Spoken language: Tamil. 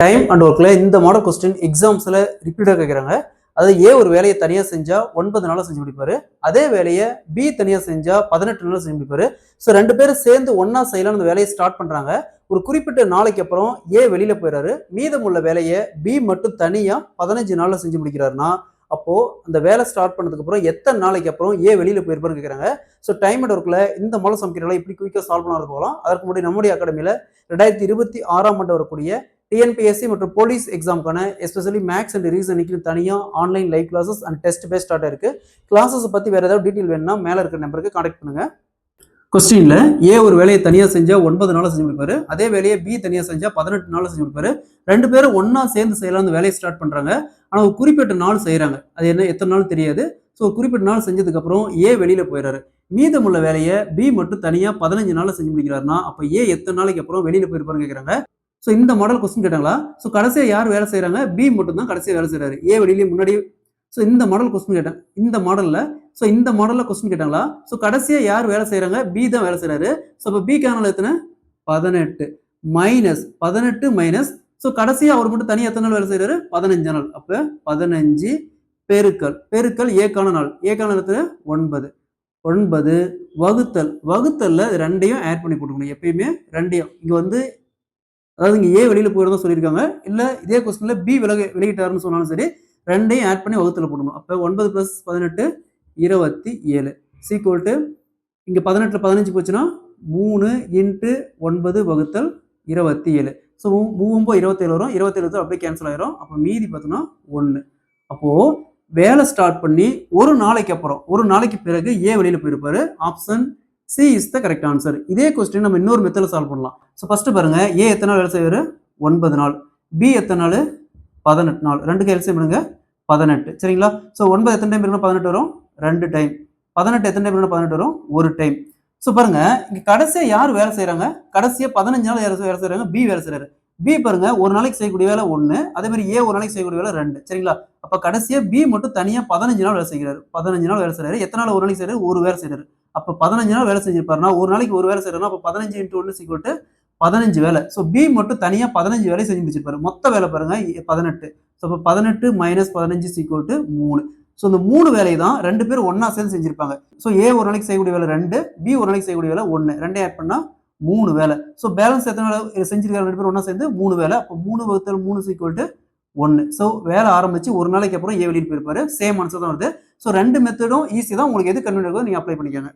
டைம் அண்ட் ஒர்க்ல இந்த மாடல் கொஸ்டின் எக்ஸாம்ஸ்ல ரிப்பீட்டா கேட்கறாங்க. அதாவது ஏ ஒரு வேலையை தனியா செஞ்சா 9 நாள்ல செஞ்சு முடிப்பாரு. அதே வேலையை பி தனியா செஞ்சா 18 நாள்ல செஞ்சு முடிப்பாரு. ஸோ 2 பேரும் சேர்ந்து ஒன்னா செய்யலாம் அந்த வேலையை ஸ்டார்ட் பண்றாங்க. ஒரு குறிப்பிட்ட நாளைக்கு அப்புறம் ஏ வெளியில போயிடுறாரு. மீதமுள்ள வேலையை பி மட்டும் தனியா 15 நாள்ல செஞ்சு முடிக்கிறாருன்னா அப்போ அந்த வேலை ஸ்டார்ட் பண்ணதுக்கு அப்புறம் எத்தனை நாளைக்கு அப்புறம் ஏ வெளியில போயிருப்பாரு கேட்கறாங்க. ஸோ டைம் அண்ட் ஒர்க்ல இந்த மாடல் சமைக்கிறதால இப்படி குயிக்கா சால்வ் பண்ணாது போகலாம். அதற்கு முன்னாடி நம்முடைய அகாடமியில 2026 ஆண்டு வரக்கூடிய டிஎன்பிஎஸ்சி மற்றும் போலீஸ் எக்ஸாமுக்கான எஸ்பெஷலி மேக்ஸ் அண்ட் ரீசனிங்க்கு தனியாக online live classes and test base start இருக்கு. கிளாஸஸ் பற்றி வேற ஏதாவது டீட்டெயில் வேணும்னா மேலே இருக்கிற நம்பருக்கு கான்டாக்ட் பண்ணுங்க. கொஸ்டின்ல ஏ ஒரு வேலையை தனியாக செஞ்சா 9 நாள் செஞ்சு முடிப்பாரு. அதே வேலையை பி தனியாக செஞ்சா 18 நாள் செஞ்சு முடிப்பாரு. 2 பேரும் ஒன்னா சேர்ந்து செய்யலாம் அந்த வேலையை ஸ்டார்ட் பண்றாங்க. ஆனால் ஒரு குறிப்பிட்ட நாள் செய்யறாங்க. அது என்ன எத்தனை நாள் தெரியாது. ஸோ குறிப்பிட்ட நாள் செஞ்சதுக்கு அப்புறம் ஏ வெளியில போயிடுறாரு. மீதமுள்ள வேலையை பி மட்டும் தனியாக 15 நாள்ல செஞ்சு முடிக்கிறாருன்னா அப்போ ஏ எத்தனை நாளைக்கு அப்புறம் வெளியில போயிருப்பாருன்னு கேட்கறாங்க. ஸோ இந்த மாடல் கொஸ்டின் கேட்டாங்களா? ஸோ கடைசியாக யார் வேலை செய்யறாங்க? பி மட்டும் தான் கடைசியாக வேலை செய்யறாரு. ஏ வெளியிலேயே முன்னாடி. ஸோ இந்த மாடல் கொஸ்டின் கேட்டேன். இந்த மாடல்ல கொஸ்டின் கேட்டாங்களா? ஸோ கடைசியாக யார் வேலை செய்யறாங்க? பி தான் வேலை செய்யறாரு. ஸோ இப்போ பிக்கான நாள் எத்தனை? 18 மைனஸ் 18 மைனஸ். ஸோ கடைசியாக அவர் மட்டும் தனியாக எத்தனை நாள் வேலை செய்யறாரு? 15 நாள். அப்போ 15 பெருக்கல் ஏக்கான நாள். ஏக்கான நாள் எத்தனை? 9 வகுத்தல்ல ரெண்டையும் ஆட் பண்ணி போட்டுக்கணும். எப்பயுமே ரெண்டையும் இங்க வந்து அதாவது இங்க ஏ வெளியில போயிருந்தா சொல்லியிருக்காங்க. இல்ல இதே கொஸ்டின்ல பி விலகிட்டாருன்னு சொன்னாலும் சரி ரெண்டையும் ஆட் பண்ணி வகுத்துல போடணும். அப்ப 9 + 18 27 சீக்வல் டு இங்க 18ல 15 போச்சுன்னா 3 × 9 வகுத்தல் 27. ஸோ 3 27 வரும். 27 அப்படியே கேன்சல் ஆயிரும். அப்போ மீதி பார்த்தோம்னா 1. அப்போ வேலை ஸ்டார்ட் பண்ணி ஒரு நாளைக்கு பிறகு ஏ வெளியில போயிருப்பாரு. Option C is the correct answer. இதே கொஸ்டின் நம்ம இன்னொரு மெத்தட்ல சால்வ் பண்ணலாம். ஸோ ஃபர்ஸ்ட் பாருங்க, ஏ எத்தனை நாள் வேலை செய்வாரு? 9 நாள். பி எத்தனை நாள்? 18 நாள். ரெண்டுக்கு எல்சிஎம் எடுங்க 18. சரிங்களா? ஸோ 9 எத்தனை டைம் இருக்குன்னா 18 வரும்? 2 டைம். 18 எத்தனை டைம் இருக்குன்னா 18 வரும்? 1 டைம். ஸோ பாருங்க, இங்க கடைசியா யார் வேலை செய்யறாங்க? கடைசியா 15 நாள் வேலை செய்யறாங்க. பி வேலை செய்யறாரு. பி பாருங்க, ஒரு நாளைக்கு செய்யக்கூடிய வேலை 1. அதே மாதிரி ஏ ஒரு நாளைக்கு செய்யக்கூடிய வேலை 2. சரிங்களா? அப்ப கடைசியா பி மட்டும் தனியா 15 நாள் வேலை செய்கிறாரு. 15 நாள் வேலை செய்யறாரு. எத்தனை நாள் ஒரு நாளைக்கு செய்யறாரு? ஒரு வேலை செய்யறாரு. அப்ப 15 நாள் வேலை செஞ்சிருப்பாருன்னா ஒரு நாளைக்கு ஒரு வேலை செய்யறாருன்னா அப்ப 15 × 1 = 15 வேலை. ஸோ பி மட்டும் தனியா 15 வேலை செஞ்சு முடிச்சிருப்பாரு. மொத்த வேலை பாருங்க 18. ஸோ இப்போ 18 - 15 = 3. ஸோ இந்த 3 வேலை தான் 2 பேரும் ஒன்னா சேர்ந்து செஞ்சிருப்பாங்க. ஸோ ஏ ஒரு நாளைக்கு செய்யக்கூடிய வேலை 2, பி ஒரு நாளைக்கு செய்யக்கூடிய வேலை 1. 2 ஆட் பண்ணா 3 வேலை. ஸோ பேலன்ஸ் எத்தனை வேலை செஞ்சிருக்காங்க? 2 பேரும் ஒன்னா சேர்ந்து 3 வேலை. அப்போ 3 / 3 = 1. ஸோ வேலை ஆரம்பிச்சு ஒரு நாளைக்கு அப்புறம் ஏ வெளியில் போயிருப்பாரு. சேம் ஆன்சர் தான் வருது. ஸோ 2 மெத்தடும் ஈஸி தான். உங்களுக்கு எது கன்வீனியன்ட் இருக்கோ நீங்க அப்ளை பண்ணிக்கோங்க.